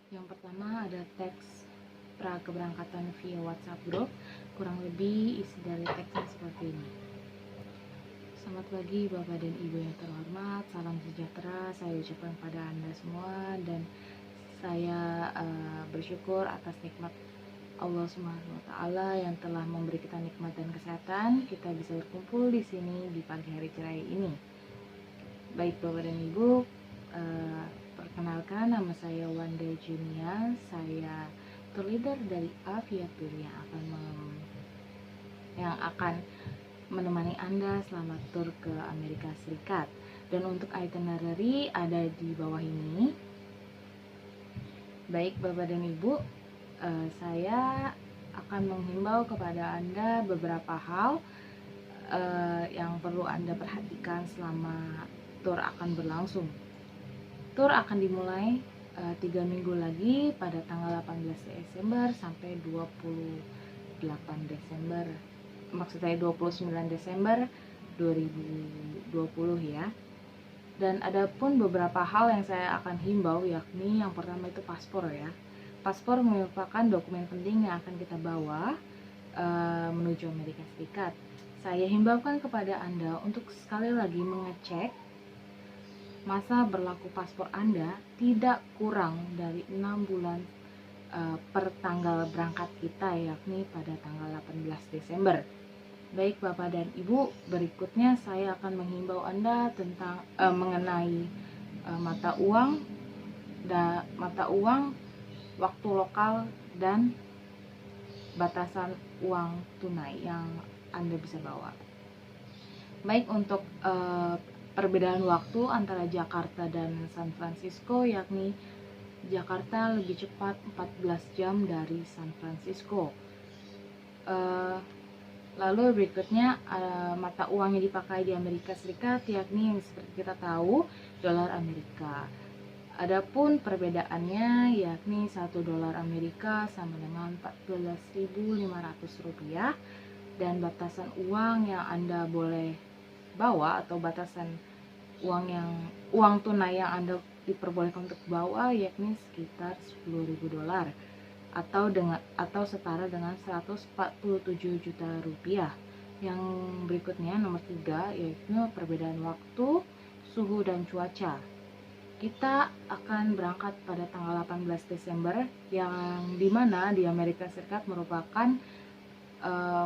Yang pertama ada teks pra keberangkatan via WhatsApp group. Kurang lebih isi dari teksnya seperti ini. Selamat pagi Bapak dan Ibu yang terhormat, salam sejahtera saya ucapkan pada Anda semua, dan saya bersyukur atas nikmat Allah Subhanahu wa taala yang telah memberi kita nikmat dan kesehatan. Kita bisa berkumpul di sini di pagi hari cerai ini. Baik Bapak dan Ibu, perkenalkan nama saya Wanda Junia. Saya tour leader dari Aviatur yang akan menemani Anda selama tur ke Amerika Serikat. Dan untuk itinerary ada di bawah ini. Baik Bapak dan Ibu, saya akan menghimbau kepada Anda beberapa hal yang perlu Anda perhatikan selama tur akan berlangsung. Tur akan dimulai 3 minggu lagi pada tanggal 18 Desember sampai 28 Desember. Maksud saya 29 Desember 2020 ya. Dan ada pun beberapa hal yang saya akan himbau, yakni yang pertama itu paspor ya. Paspor merupakan dokumen penting yang akan kita bawa menuju Amerika Serikat. Saya himbaukan kepada Anda untuk sekali lagi mengecek masa berlaku paspor Anda tidak kurang dari 6 bulan per tanggal berangkat kita, yakni pada tanggal 18 Desember. Baik Bapak dan Ibu, berikutnya saya akan menghimbau Anda tentang mengenai mata uang, waktu lokal, dan batasan uang tunai yang Anda bisa bawa. Baik, untuk perbedaan waktu antara Jakarta dan San Francisco, yakni Jakarta lebih cepat 14 jam dari San Francisco. Lalu berikutnya mata uang yang dipakai di Amerika Serikat, yakni yang seperti kita tahu dolar Amerika. Adapun perbedaannya yakni 1 dolar Amerika sama dengan 14.500 rupiah, dan batasan uang yang Anda boleh bawa atau batasan uang tunai yang Anda diperbolehkan untuk bawa yakni sekitar 10.000 dolar atau setara dengan 147 juta rupiah. Yang berikutnya nomor 3 yaitu perbedaan waktu, suhu dan cuaca. Kita akan berangkat pada tanggal 18 Desember yang dimana di Amerika Serikat merupakan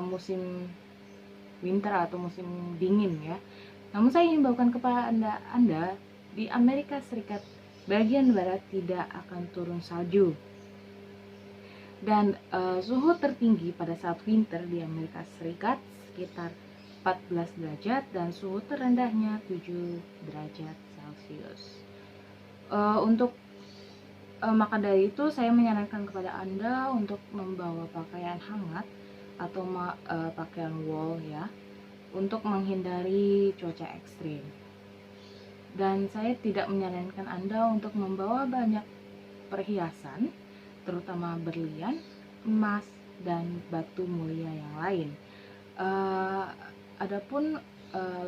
musim winter atau musim dingin ya. Namun saya himbaukan kepada Anda di Amerika Serikat bagian barat tidak akan turun salju. Dan suhu tertinggi pada saat winter di Amerika Serikat sekitar 14 derajat dan suhu terendahnya 7 derajat Celcius. Maka dari itu saya menyarankan kepada Anda untuk membawa pakaian hangat atau pakaian wool ya, untuk menghindari cuaca ekstrim. Dan saya tidak menyarankan Anda untuk membawa banyak perhiasan, terutama berlian, emas, dan batu mulia yang lain. Adapun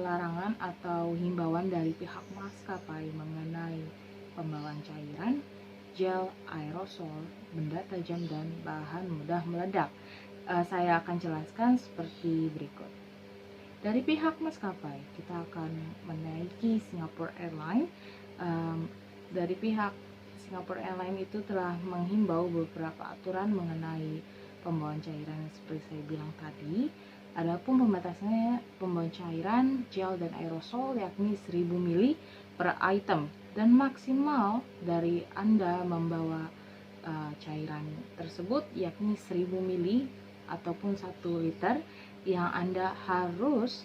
larangan atau himbauan dari pihak maskapai mengenai pembawaan cairan, gel, aerosol, benda tajam, dan bahan mudah meledak, saya akan jelaskan seperti berikut. Dari pihak maskapai, kita akan menaiki Singapore Airlines. Dari pihak Singapore Airlines itu telah menghimbau beberapa aturan mengenai pembawaan cairan seperti saya bilang tadi. Adapun pembatasannya pembawaan cairan, gel, dan aerosol yakni 1000 ml per item, dan maksimal dari Anda membawa cairan tersebut yakni 1000 ml ataupun 1 liter yang harus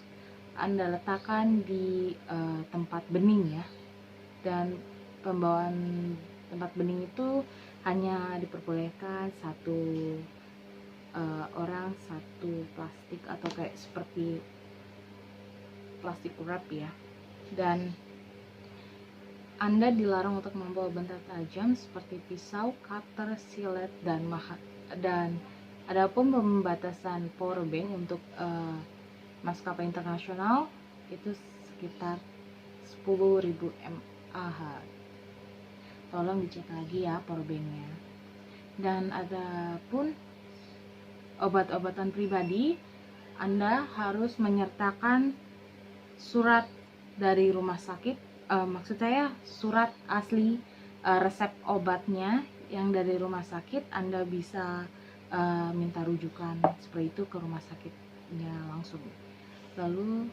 Anda letakkan di tempat bening ya. Dan pembawaan tempat bening itu hanya diperbolehkan satu orang satu plastik atau kayak seperti plastik wrap ya. Dan Anda dilarang untuk membawa benda tajam seperti pisau, cutter, silet, dan adapun pembatasan powerbank untuk maskapai internasional itu sekitar 10.000 mAh. tolong dicek lagi ya powerbanknya. Dan ada pun obat-obatan pribadi, Anda harus menyertakan surat dari rumah sakit, maksud saya surat asli resep obatnya yang dari rumah sakit. Anda bisa minta rujukan seperti itu ke rumah sakitnya langsung. Lalu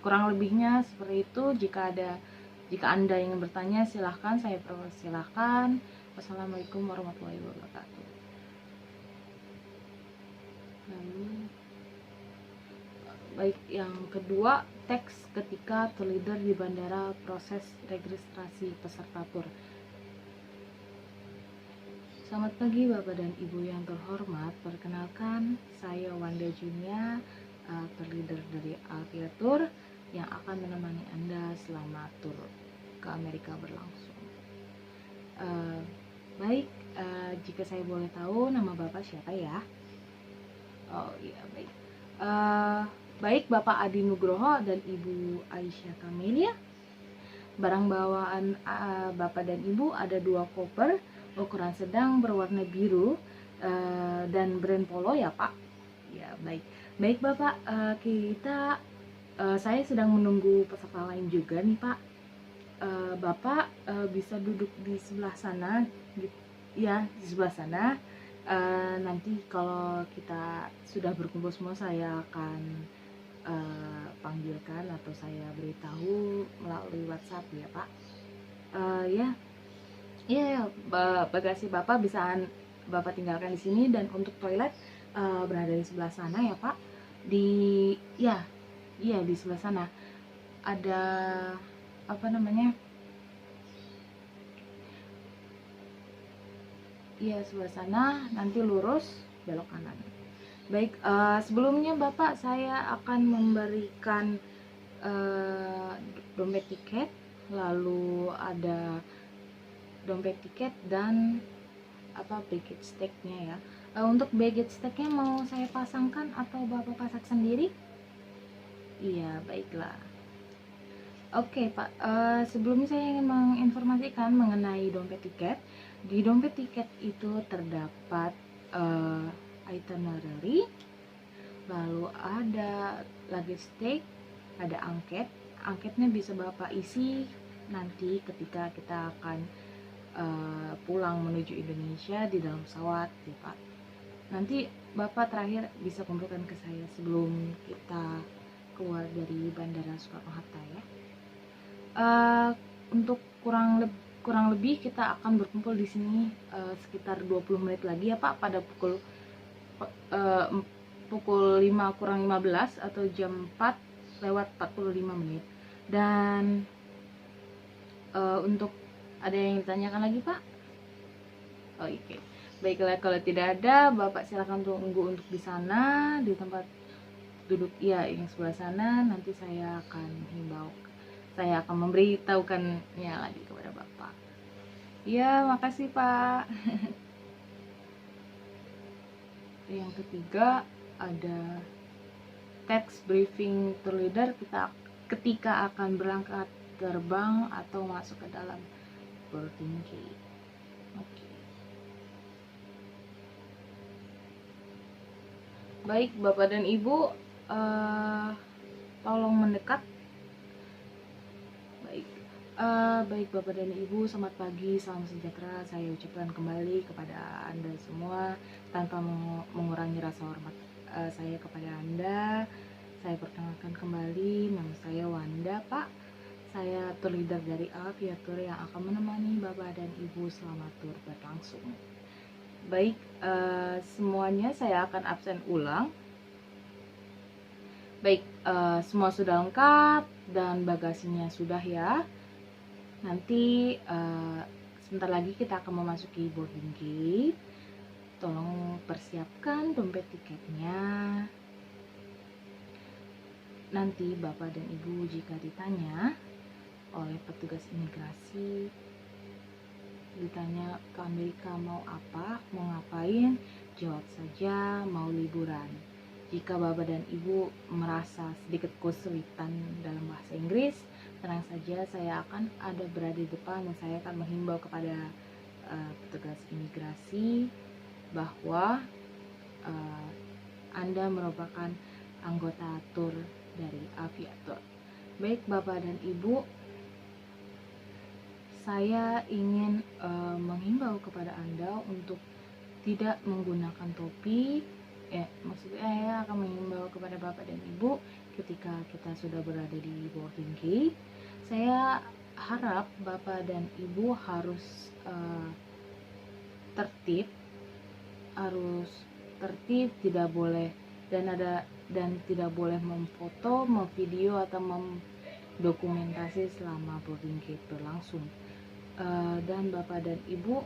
kurang lebihnya seperti itu. Jika Anda ingin bertanya, silahkan, saya persilahkan. Wassalamualaikum warahmatullahi wabarakatuh. Lalu baik, yang kedua, teks ketika terlider di bandara proses registrasi peserta tur. Selamat pagi Bapak dan Ibu yang terhormat. Perkenalkan, saya Wanda Junia, terleader dari Alvia Tour yang akan menemani Anda selama tur ke Amerika berlangsung. Baik, jika saya boleh tahu nama Bapak siapa ya? Oh iya, baik. Baik, Bapak Adi Nugroho dan Ibu Aisyah Kamelia. Barang bawaan Bapak dan Ibu ada 2 koper ukuran sedang berwarna biru dan brand Polo ya Pak? Ya, baik. Baik Bapak, saya sedang menunggu peserta lain juga nih Pak. Bapak bisa duduk di sebelah sana, ya di sebelah sana. Nanti kalau kita sudah berkumpul semua, saya akan panggilkan atau saya beritahu melalui WhatsApp ya Pak. Ya, bagasi Bapak bisa Bapak tinggalkan di sini, dan untuk toilet berada di sebelah sana ya Pak. Di sebelah sana ada apa namanya? Iya, sebelah sana, nanti lurus belok kanan. Baik, sebelumnya Bapak, saya akan memberikan dompet tiket, lalu ada dompet tiket dan baggage tag-nya ya. Untuk baggage tag-nya mau saya pasangkan atau Bapak pasang sendiri? Iya, baiklah. Oke Pak, sebelumnya saya ingin menginformasikan mengenai dompet tiket. Di dompet tiket itu terdapat itinerary, lalu ada luggage tag, ada angket. Angketnya bisa Bapak isi nanti ketika kita akan pulang menuju Indonesia di dalam pesawat ya Pak. Nanti Bapak terakhir bisa kumpulkan ke saya sebelum kita keluar dari Bandara Soekarno-Hatta ya. Untuk kurang lebih kita akan berkumpul di sini sekitar 20 menit lagi ya Pak, pada pukul 5 kurang 15 atau jam 4 lewat 45 menit. Dan untuk ada yang ditanyakan lagi Pak? Oh, oke. Baiklah, kalau tidak ada, Bapak silakan tunggu untuk di sana, di tempat duduk ya yang sebelah sana. Nanti saya akan memberitahukannya lagi kepada Bapak. Ya, makasih Pak. Yang ketiga ada text briefing terleader ketika akan berangkat terbang atau masuk ke dalam boarding gate. Oke. Baik Bapak dan Ibu, tolong mendekat. Baik Bapak dan Ibu, selamat pagi, salam sejahtera. Saya ucapkan kembali kepada Anda semua tanpa mengurangi rasa hormat saya kepada Anda. Saya perkenalkan kembali, nama saya Wanda Pak. Saya tour leader dari Alvia Tour yang akan menemani Bapak dan Ibu selama tur berlangsung. Baik, semuanya saya akan absen ulang. Baik, semua sudah lengkap dan bagasinya sudah ya. Nanti sebentar lagi kita akan memasuki boarding gate. Tolong persiapkan dompet tiketnya. Nanti Bapak dan Ibu jika ditanya oleh petugas imigrasi, ditanya ke Amerika mau apa, mau ngapain, jawab saja mau liburan. Jika Bapak dan Ibu merasa sedikit kesulitan dalam bahasa Inggris, tenang saja, saya akan ada berada di depan dan saya akan menghimbau kepada petugas imigrasi bahwa Anda merupakan anggota tur dari Aviator. Baik Bapak dan Ibu, saya ingin menghimbau kepada Anda untuk tidak menggunakan topi. Maksudnya saya akan menghimbau kepada Bapak dan Ibu ketika kita sudah berada di boarding gate. Saya harap Bapak dan Ibu harus tertib, tidak boleh dan tidak boleh memfoto, memvideo atau mendokumentasi selama boarding gate berlangsung. Dan Bapak dan Ibu,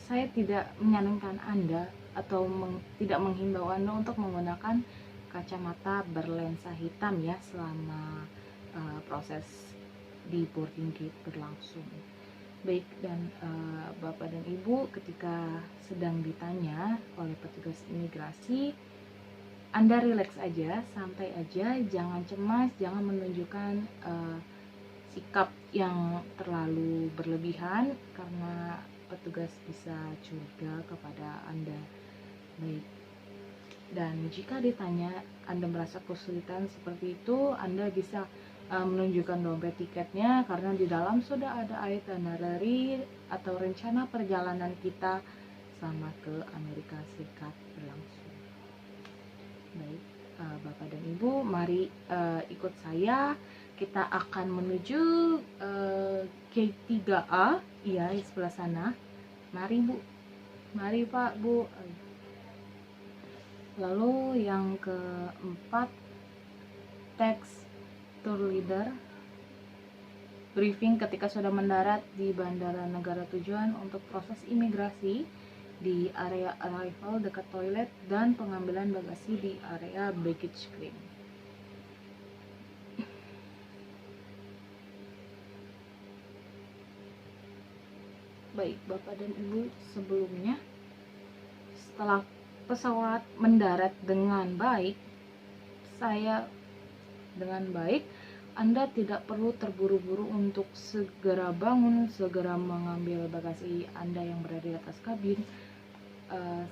saya tidak menyarankan Anda atau tidak menghimbau Anda untuk menggunakan kacamata berlensa hitam ya selama proses di boarding gate berlangsung. Baik, dan Bapak dan Ibu, ketika sedang ditanya oleh petugas imigrasi, Anda rileks aja, santai aja, jangan cemas, jangan menunjukkan sikap yang terlalu berlebihan karena petugas bisa curiga kepada Anda. Baik, dan jika ditanya Anda merasa kesulitan seperti itu, Anda bisa menunjukkan dompet tiketnya karena di dalam sudah ada itinerary atau rencana perjalanan kita selama ke Amerika Serikat berlangsung. Baik, Bapak dan Ibu, mari ikut saya. Kita akan menuju gate 3A, iya di sebelah sana. Mari Bu, mari Pak, Bu. Lalu yang keempat, teks tour leader briefing ketika sudah mendarat di bandara negara tujuan untuk proses imigrasi di area arrival dekat toilet dan pengambilan bagasi di area baggage claim. Baik Bapak dan Ibu, sebelumnya setelah pesawat mendarat dengan baik, Anda tidak perlu terburu-buru untuk segera bangun, segera mengambil bagasi Anda yang berada di atas kabin.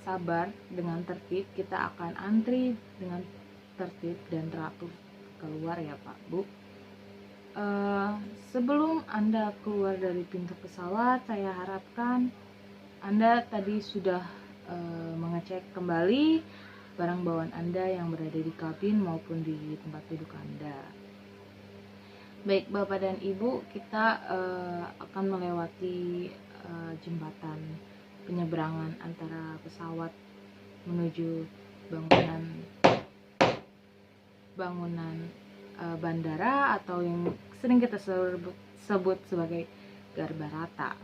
Sabar, dengan tertib, kita akan antri dengan tertib dan teratur keluar ya Pak Bu. Sebelum Anda keluar dari pintu pesawat, saya harapkan Anda tadi sudah mengecek kembali barang bawaan Anda yang berada di kabin maupun di tempat duduk Anda. Baik Bapak dan Ibu, kita akan melewati jembatan penyeberangan antara pesawat menuju bangunan bandara atau yang sering kita sebut sebagai Garbarata.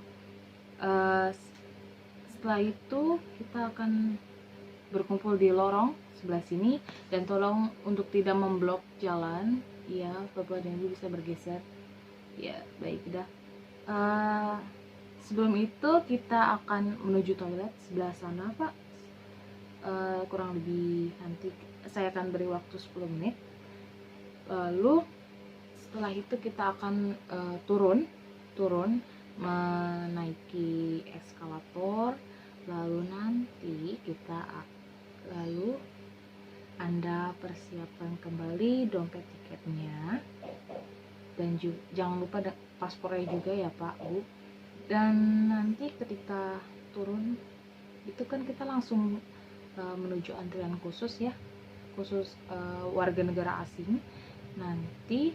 Setelah itu kita akan berkumpul di lorong sebelah sini dan tolong untuk tidak memblok jalan. Ya, Bapak dan Ibu bisa bergeser. Ya, baik dah. Sebelum itu kita akan menuju toilet sebelah sana Pak. Kurang lebih nanti saya akan beri waktu 10 menit. Lalu setelah itu kita akan turun menaiki eskalator. Lalu nanti Anda persiapkan kembali dompet tiketnya dan jangan lupa paspornya juga ya Pak Bu. Dan nanti ketika turun itu kan kita langsung menuju antrian khusus ya, khusus warga negara asing. Nanti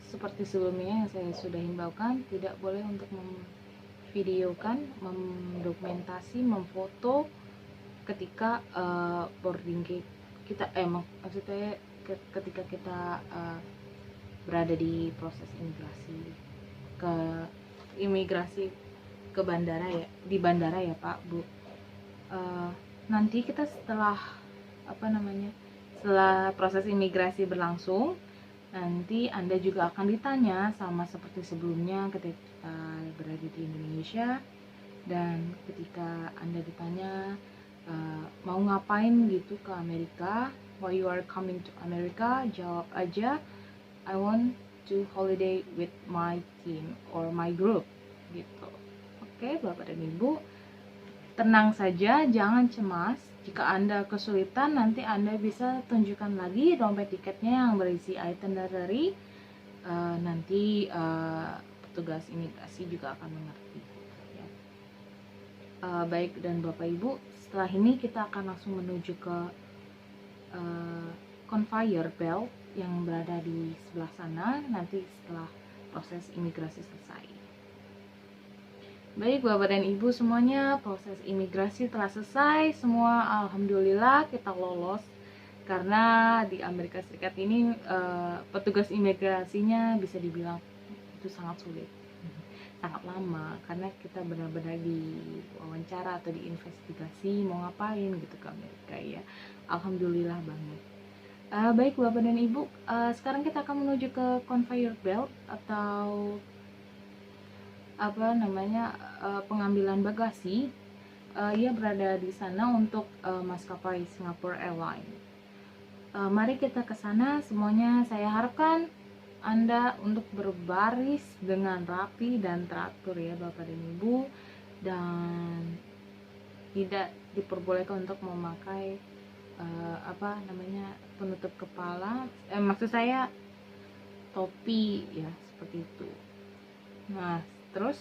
seperti sebelumnya yang saya sudah himbaukan, tidak boleh untuk memvideokan, mendokumentasi, memfoto ketika boarding gate kita, maksudnya ketika kita berada di proses imigrasi ke bandara ya, di bandara ya Pak Bu. Nanti kita setelah proses imigrasi berlangsung, nanti Anda juga akan ditanya sama seperti sebelumnya ketika berada di Indonesia. Dan ketika Anda ditanya mau ngapain gitu ke Amerika, why you are coming to America? Jawab aja, I want to holiday with my team or my group gitu. Oke, Bapak dan Ibu, tenang saja, jangan cemas. Jika Anda kesulitan, nanti Anda bisa tunjukkan lagi dompet tiketnya yang berisi itinerary. Nanti petugas imigrasi juga akan mengerti ya. Baik dan Bapak Ibu, setelah ini kita akan langsung menuju ke conveyor belt yang berada di sebelah sana nanti setelah proses imigrasi selesai. Baik Bapak dan Ibu semuanya, proses imigrasi telah selesai, semua alhamdulillah kita lolos. Karena di Amerika Serikat ini petugas imigrasinya bisa dibilang itu sangat sulit, sangat lama, karena kita benar-benar diwawancara atau diinvestigasi mau ngapain gitu ke Amerika ya. Alhamdulillah banget. Baik Bapak dan Ibu, sekarang kita akan menuju ke conveyor belt atau pengambilan bagasi. Ia berada di sana untuk maskapai Singapore Airlines. Mari kita ke sana semuanya. Saya harapkan Anda untuk berbaris dengan rapi dan teratur ya Bapak dan Ibu, dan tidak diperbolehkan untuk memakai penutup kepala, maksud saya topi ya, seperti itu. Nah terus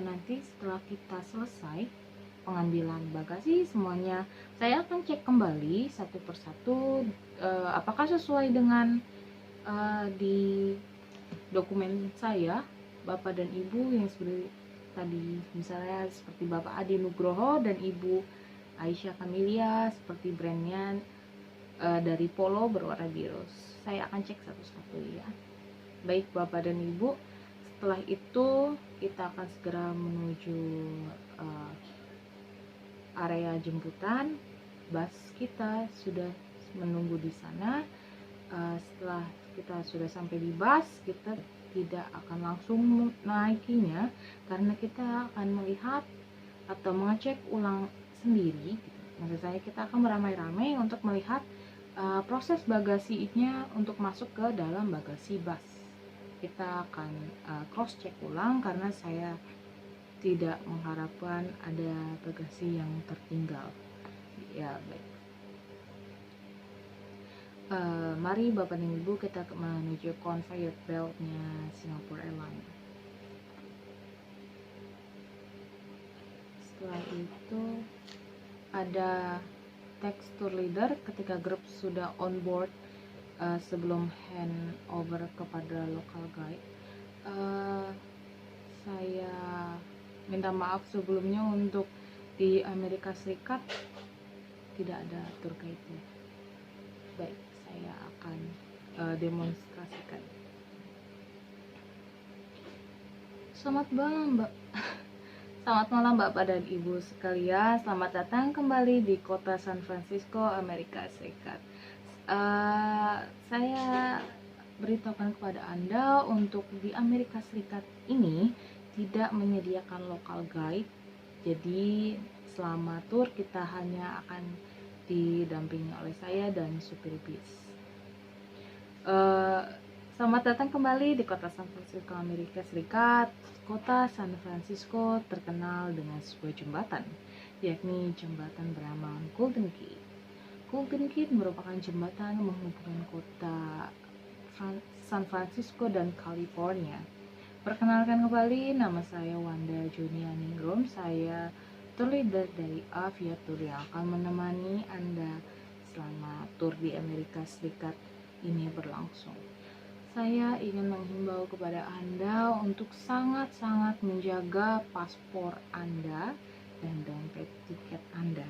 nanti setelah kita selesai pengambilan bagasi semuanya, saya akan cek kembali satu persatu apakah sesuai dengan di dokumen saya Bapak dan Ibu yang seperti tadi, misalnya seperti Bapak Adi Nugroho dan Ibu Aisyah Kamilia, seperti brandnya dari Polo berwarna biru. Saya akan cek satu-satu ya. Baik Bapak dan Ibu, setelah itu kita akan segera menuju area jemputan. Bus kita sudah menunggu di sana. Setelah kita sudah sampai di bus, kita tidak akan langsung naikinya karena kita akan melihat atau mengecek ulang sendiri. Maksud saya kita akan beramai-ramai untuk melihat proses bagasinya untuk masuk ke dalam bagasi bus. Kita akan cross check ulang karena saya tidak mengharapkan ada bagasi yang tertinggal. Ya baik. Mari Bapak dan Ibu kita menuju conveyor beltnya Singapore Airlines. Setelah itu ada tekstur leader ketika grup sudah on board sebelum hand over kepada local guide. Saya minta maaf sebelumnya untuk di Amerika Serikat tidak ada tour guide-nya. Baik, saya akan demonstrasikan. Selamat malam Mbak. Selamat malam Bapak dan Ibu sekalian, selamat datang kembali di kota San Francisco, Amerika Serikat. Saya beritahukan kepada Anda untuk di Amerika Serikat ini tidak menyediakan local guide, jadi selama tour kita hanya akan didampingi oleh saya dan supir bis. Selamat datang kembali di kota San Francisco, Amerika Serikat. Kota San Francisco terkenal dengan sebuah jembatan, yakni jembatan bernama Golden Gate. Golden Gate merupakan jembatan menghubungkan kota San Francisco dan California. Perkenalkan kembali, nama saya Wanda Junia Ningrum. Saya tour leader dari Aviatur yang akan menemani Anda selama tour di Amerika Serikat ini berlangsung. Saya ingin menghimbau kepada Anda untuk sangat-sangat menjaga paspor Anda dan dompet tiket Anda.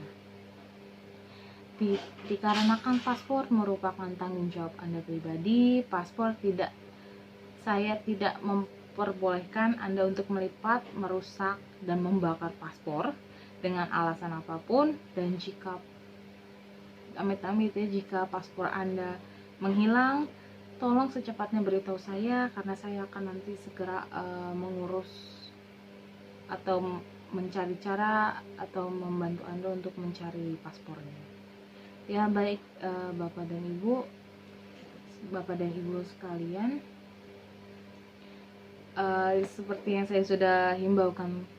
Dikarenakan paspor merupakan tanggung jawab Anda pribadi, saya tidak memperbolehkan Anda untuk melipat, merusak, dan membakar paspor dengan alasan apapun. Dan jika amit-amit ya, jika paspor Anda menghilang, tolong secepatnya beritahu saya karena saya akan nanti segera mengurus atau mencari cara atau membantu Anda untuk mencari paspornya. Ya baik, Bapak dan Ibu sekalian, seperti yang saya sudah himbaukan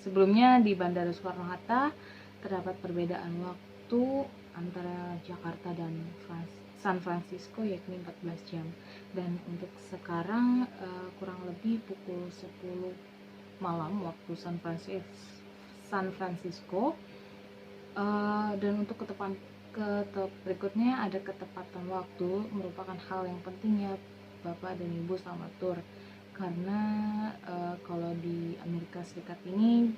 sebelumnya, di Bandara Soekarno-Hatta terdapat perbedaan waktu antara Jakarta dan San Francisco, yakni 14 jam. Dan untuk sekarang kurang lebih pukul 10 malam waktu San Francisco. Dan untuk berikutnya, ada ketepatan waktu merupakan hal yang penting ya Bapak dan Ibu selamat tur, karena kalau di Amerika Serikat ini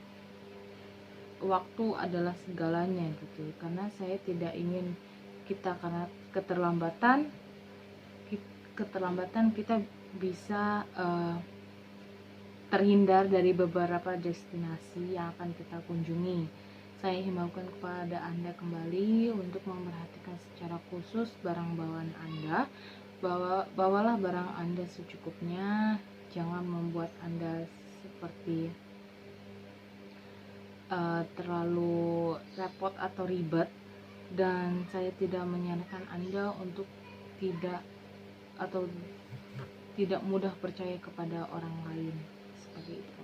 waktu adalah segalanya gitu. Karena saya tidak ingin kita, karena keterlambatan kita bisa terhindar dari beberapa destinasi yang akan kita kunjungi. Saya himbaukan kepada Anda kembali untuk memperhatikan secara khusus barang bawaan Anda. Bawalah barang Anda secukupnya, jangan membuat Anda seperti terlalu repot atau ribet. Dan saya tidak menyarankan Anda untuk tidak mudah percaya kepada orang lain seperti itu.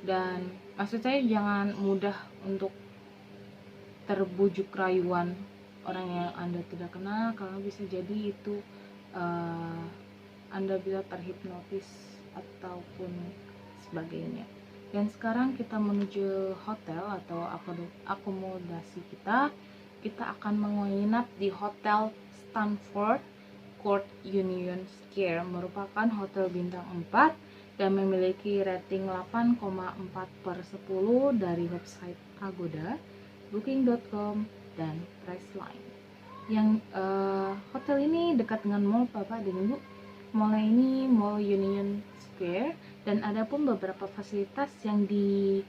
Dan maksud saya, jangan mudah untuk terbujuk rayuan orang yang Anda tidak kenal, karena bisa jadi itu Anda bisa terhipnotis ataupun sebagainya. Dan sekarang kita menuju hotel atau akomodasi kita akan menginap di Hotel Stanford Court Union Square, merupakan hotel bintang 4 dan memiliki rating 8,4/10 dari website Agoda, Booking.com, dan Priceline. Yang hotel ini dekat dengan mall Bapak dan Ibu. Mall ini Mall Union Square, dan ada pun beberapa fasilitas yang diberikan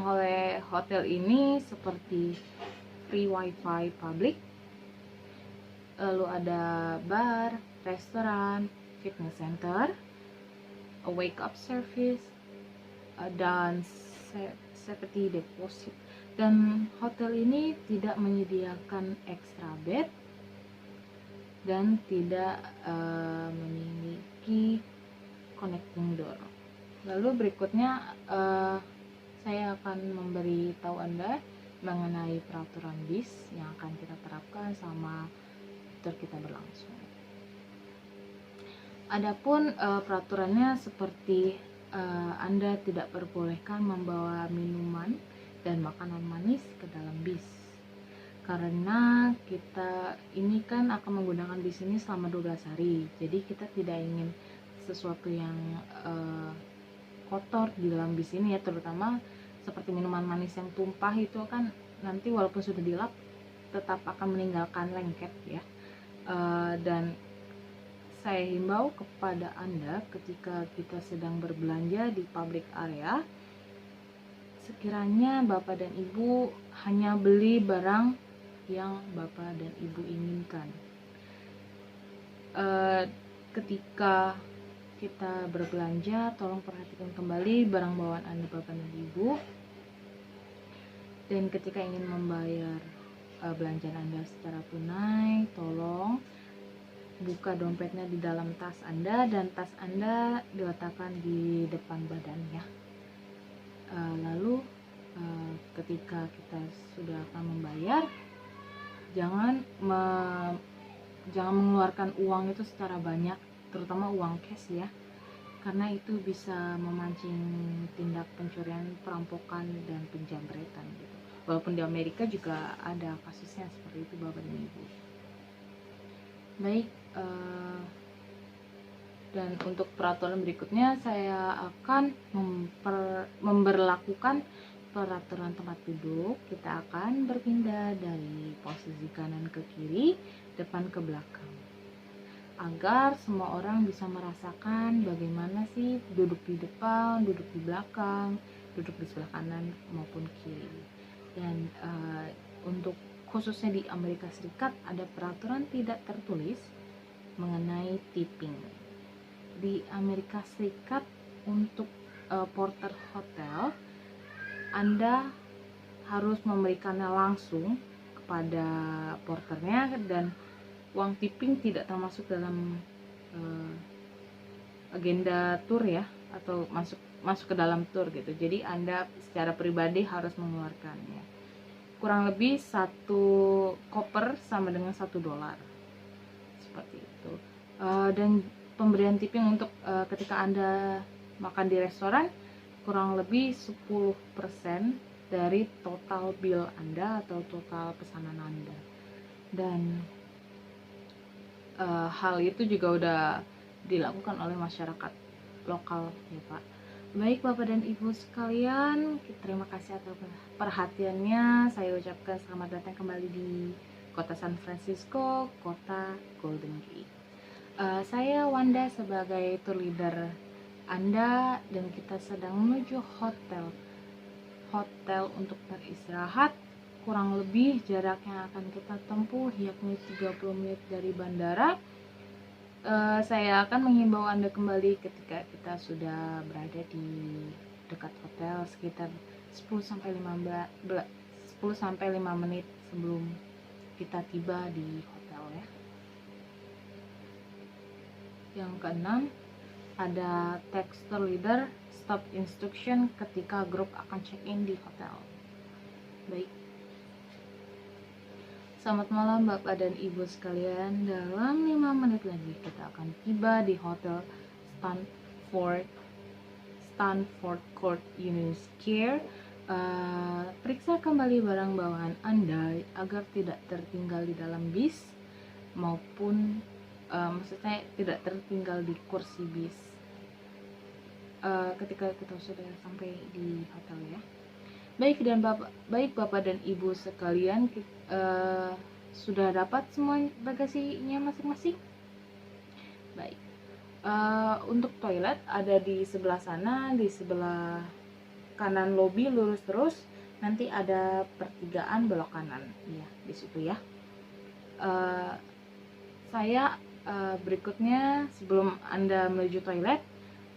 oleh hotel ini seperti free wifi public, lalu ada bar, restoran, fitness center, a wake up service, dan safety deposit. Dan hotel ini tidak menyediakan extra bed dan tidak memiliki connecting door. Lalu berikutnya saya akan memberitahu Anda mengenai peraturan bis yang akan kita terapkan selama tur kita berlangsung. Adapun peraturannya seperti Anda tidak perbolehkan membawa minuman dan makanan manis ke dalam bis, karena kita ini kan akan menggunakan bis ini selama 12 hari. Jadi kita tidak ingin sesuatu yang kotor di dalam bis ini ya, terutama seperti minuman manis yang tumpah itu kan nanti walaupun sudah dilap tetap akan meninggalkan lengket ya. Dan saya himbau kepada Anda, ketika kita sedang berbelanja di public area, sekiranya Bapak dan Ibu hanya beli barang yang Bapak dan Ibu inginkan. Ketika kita berbelanja, tolong perhatikan kembali barang bawaan Anda Bapak dan Ibu. Dan ketika ingin membayar belanjaan Anda secara tunai, tolong buka dompetnya di dalam tas Anda, dan tas Anda diletakkan di depan badan ya. Lalu ketika kita sudah akan membayar, jangan mengeluarkan uang itu secara banyak, terutama uang cash ya, karena itu bisa memancing tindak pencurian, perampokan, dan penjamretan gitu. Walaupun di Amerika juga ada kasusnya seperti itu Bapak dan Ibu. Baik, dan untuk peraturan berikutnya saya akan memberlakukan peraturan tempat duduk. Kita akan berpindah dari posisi kanan ke kiri, depan ke belakang, agar semua orang bisa merasakan bagaimana sih duduk di depan, duduk di belakang, duduk di sebelah kanan maupun kiri. Dan untuk khususnya di Amerika Serikat ada peraturan tidak tertulis mengenai tipping. Di Amerika Serikat untuk porter hotel, Anda harus memberikannya langsung kepada porternya, dan uang tipping tidak termasuk dalam agenda tour ya, atau masuk ke dalam tour gitu. Jadi Anda secara pribadi harus mengeluarkannya. Kurang lebih satu koper sama dengan $1 seperti itu. Dan pemberian tipping untuk ketika Anda makan di restoran kurang lebih 10% dari total bill Anda atau total pesanan Anda. Dan hal itu juga udah dilakukan oleh masyarakat lokal ya Pak. Baik Bapak dan Ibu sekalian, terima kasih atas perhatiannya. Saya ucapkan selamat datang kembali di kota San Francisco, kota Golden Gate. Saya Wanda sebagai tour leader Anda, dan kita sedang menuju hotel untuk beristirahat. Kurang lebih jarak yang akan kita tempuh yakni 30 menit dari bandara. Saya akan mengimbau Anda kembali ketika kita sudah berada di dekat hotel sekitar 10-5 menit sebelum kita tiba di hotel ya. Yang keenam, ada text tour leader stop instruction ketika grup akan check-in di hotel. Baik. Selamat malam Bapak dan Ibu sekalian. Dalam 5 menit lagi kita akan tiba di Hotel Stanford Court Union Square. Periksa kembali barang bawaan Anda agar tidak tertinggal di dalam bis, maupun maksudnya tidak tertinggal di kursi bis ketika kita sudah sampai di hotel ya. Baik Bapak dan Ibu sekalian, sudah dapat semua bagasinya masing-masing? Baik. Untuk toilet ada di sebelah sana, di sebelah kanan lobi, lurus terus. Nanti ada pertigaan belok kanan, ya di situ ya. Saya berikutnya sebelum Anda menuju toilet,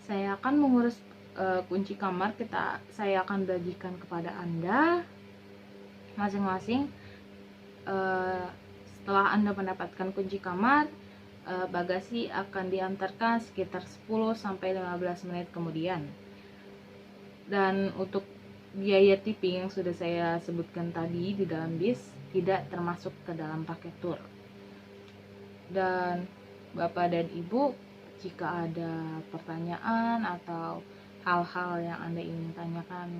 saya akan mengurus kunci kamar. Saya akan bagikan kepada Anda masing-masing. Setelah Anda mendapatkan kunci kamar, bagasi akan diantarkan sekitar 10-15 menit kemudian. Dan untuk biaya tipping yang sudah saya sebutkan tadi di dalam bis tidak termasuk ke dalam paket tour. Dan Bapak dan Ibu, jika ada pertanyaan atau hal-hal yang Anda ingin tanyakan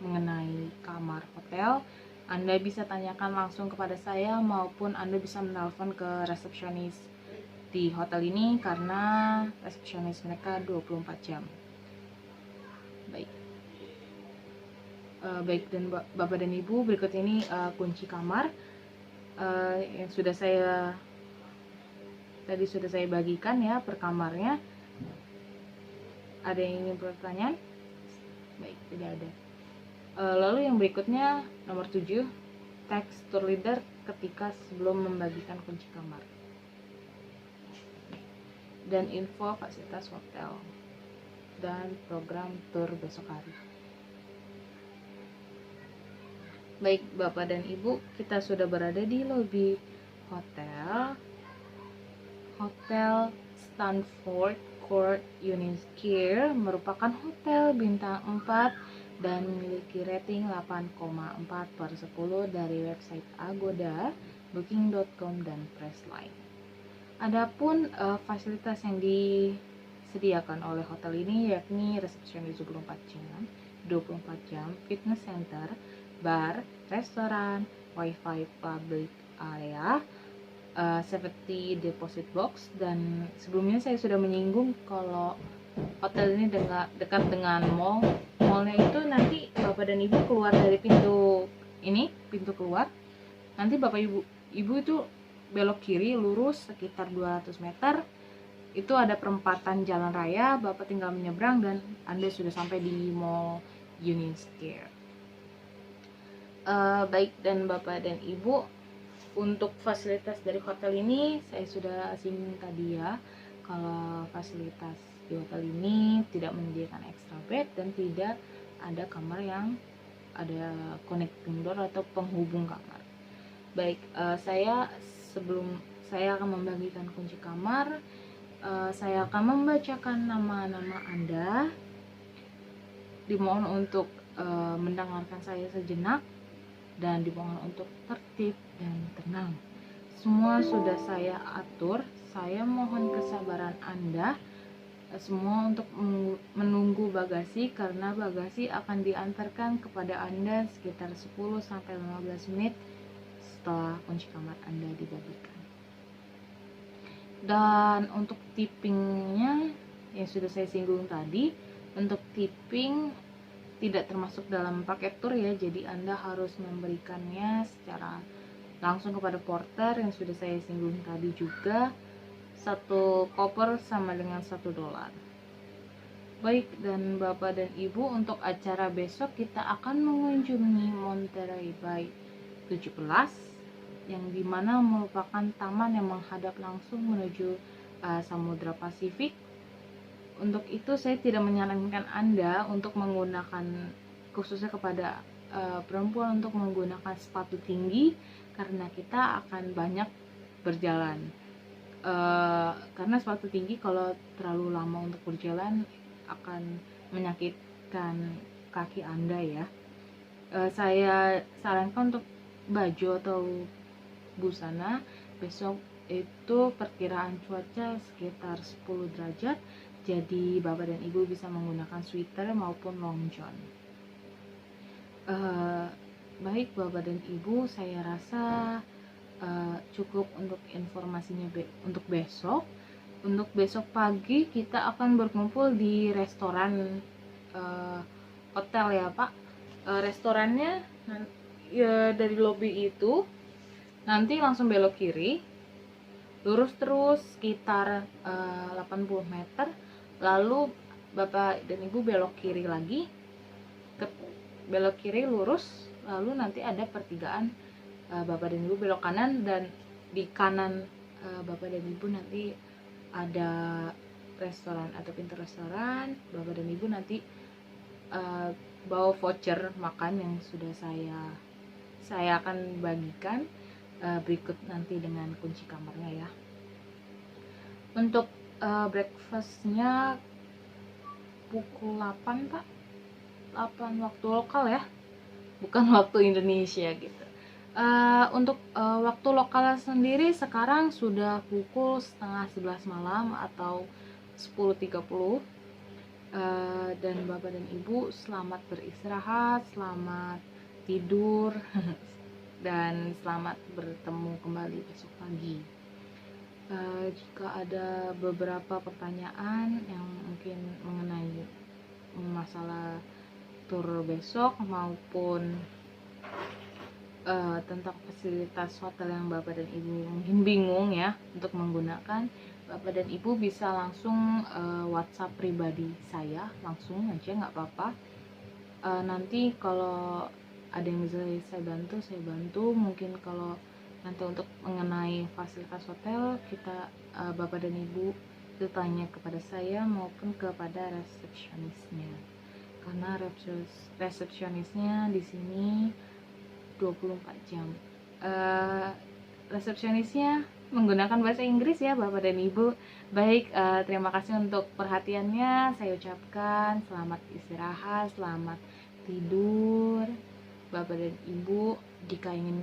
mengenai kamar hotel, Anda bisa tanyakan langsung kepada saya, maupun Anda bisa menelpon ke resepsionis di hotel ini karena resepsionis mereka 24 jam. Baik dan Bapak dan Ibu, berikut ini kunci kamar yang sudah saya bagikan ya per kamarnya. Ada yang ingin bertanya? Baik, tidak ada. Lalu yang berikutnya nomor 7, text tour leader ketika sebelum membagikan kunci kamar, dan info fasilitas hotel dan program tour besok hari. Baik Bapak dan Ibu, kita sudah berada di lobi hotel Stanford Court Union Square. Merupakan hotel bintang 4 dan memiliki rating 8,4/10 dari website Agoda, Booking.com, dan Priceline. Adapun fasilitas yang disediakan oleh hotel ini yakni resepsionis 24 jam, fitness center, bar, restoran, wifi public area, safety deposit box. Dan sebelumnya saya sudah menyinggung kalau hotel ini dekat dengan mall. Mallnya itu nanti Bapak dan Ibu keluar dari pintu keluar. Nanti Bapak Ibu itu belok kiri lurus sekitar 200 meter. Itu ada perempatan jalan raya, Bapak tinggal menyeberang dan Anda sudah sampai di Mall Union Square. Baik dan Bapak dan Ibu, untuk fasilitas dari hotel ini saya sudah singgung tadi ya, kalau fasilitas di hotel ini tidak menyediakan extra bed dan tidak ada kamar yang ada connecting door atau penghubung kamar. Baik, sebelum saya akan membagikan kunci kamar, saya akan membacakan nama-nama Anda. Dimohon untuk mendengarkan saya sejenak dan dimohon untuk tertib dan tenang. Semua sudah saya atur. Saya mohon kesabaran Anda semua untuk menunggu bagasi, karena bagasi akan diantarkan kepada Anda sekitar 10-15 menit setelah kunci kamar Anda dibagikan. Dan untuk tippingnya yang sudah saya singgung tadi, untuk tipping tidak termasuk dalam paket tour ya, jadi Anda harus memberikannya secara langsung kepada porter yang sudah saya singgung tadi juga. Satu koper sama dengan $1. Baik, dan Bapak dan Ibu, untuk acara besok kita akan mengunjungi Monterey Bay 17, yang dimana merupakan taman yang menghadap langsung menuju Samudra Pasifik. Untuk itu saya tidak menyarankan Anda untuk menggunakan, khususnya kepada perempuan, untuk menggunakan sepatu tinggi, karena kita akan banyak berjalan. Karena sepatu tinggi kalau terlalu lama untuk berjalan akan menyakitkan kaki Anda ya. Saya sarankan untuk baju atau busana besok itu perkiraan cuaca sekitar 10 derajat, jadi Bapak dan Ibu bisa menggunakan sweater maupun long john. Baik Bapak dan Ibu, saya rasa cukup untuk informasinya untuk besok. Untuk besok pagi kita akan berkumpul di restoran hotel ya Pak. Restorannya ya, dari lobi itu nanti langsung belok kiri, lurus terus sekitar 80 meter, lalu Bapak dan Ibu belok kiri lagi, belok kiri lurus, lalu nanti ada pertigaan. Bapak dan Ibu belok kanan, dan di kanan Bapak dan Ibu nanti ada restoran atau pintu restoran. Bapak dan Ibu nanti bawa voucher makan yang sudah saya akan bagikan berikut nanti dengan kunci kamarnya ya. Untuk breakfastnya pukul 8 Pak, 8 waktu lokal ya, bukan waktu Indonesia gitu. Untuk waktu lokal sendiri sekarang sudah pukul setengah 11 malam atau 10.30. Dan Bapak dan Ibu selamat beristirahat, selamat tidur dan selamat bertemu kembali besok pagi. Jika ada beberapa pertanyaan yang mungkin mengenai masalah tur besok maupun tentang fasilitas hotel yang Bapak dan Ibu mungkin bingung ya untuk menggunakan, Bapak dan Ibu bisa langsung WhatsApp pribadi saya, langsung aja nggak apa-apa. Nanti kalau ada yang bisa saya bantu. Mungkin kalau nanti untuk mengenai fasilitas hotel, kita Bapak dan Ibu itu tanya kepada saya maupun kepada resepsionisnya, karena resepsionisnya di sini 24 jam. Resepsionisnya menggunakan bahasa Inggris ya Bapak dan Ibu. Baik, terima kasih untuk perhatiannya. Saya ucapkan selamat istirahat, selamat tidur Bapak dan Ibu. Jika ingin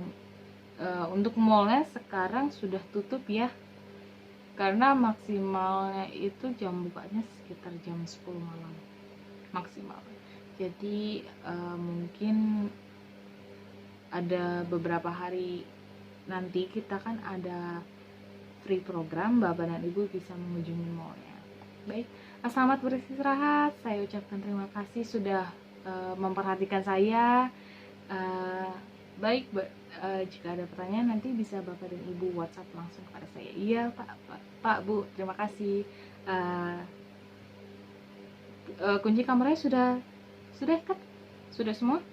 untuk mallnya sekarang sudah tutup ya, karena maksimalnya itu jam bukanya sekitar jam 10 malam maksimal. Jadi mungkin ada beberapa hari nanti kita kan ada free program, Bapak dan Ibu bisa mengunjungi mallnya. Baik, selamat beristirahat. Saya ucapkan terima kasih sudah memperhatikan saya. Baik, jika ada pertanyaan nanti bisa Bapak dan Ibu WhatsApp langsung kepada saya. Iya Pak, Bu, terima kasih. Kunci kamarnya sudah kan? Sudah semua?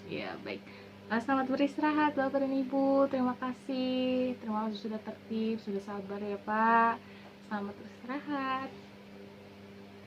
Ya, baik. Selamat beristirahat Bapak dan Ibu. Terima kasih sudah tertib, sudah sabar ya Pak. Selamat beristirahat.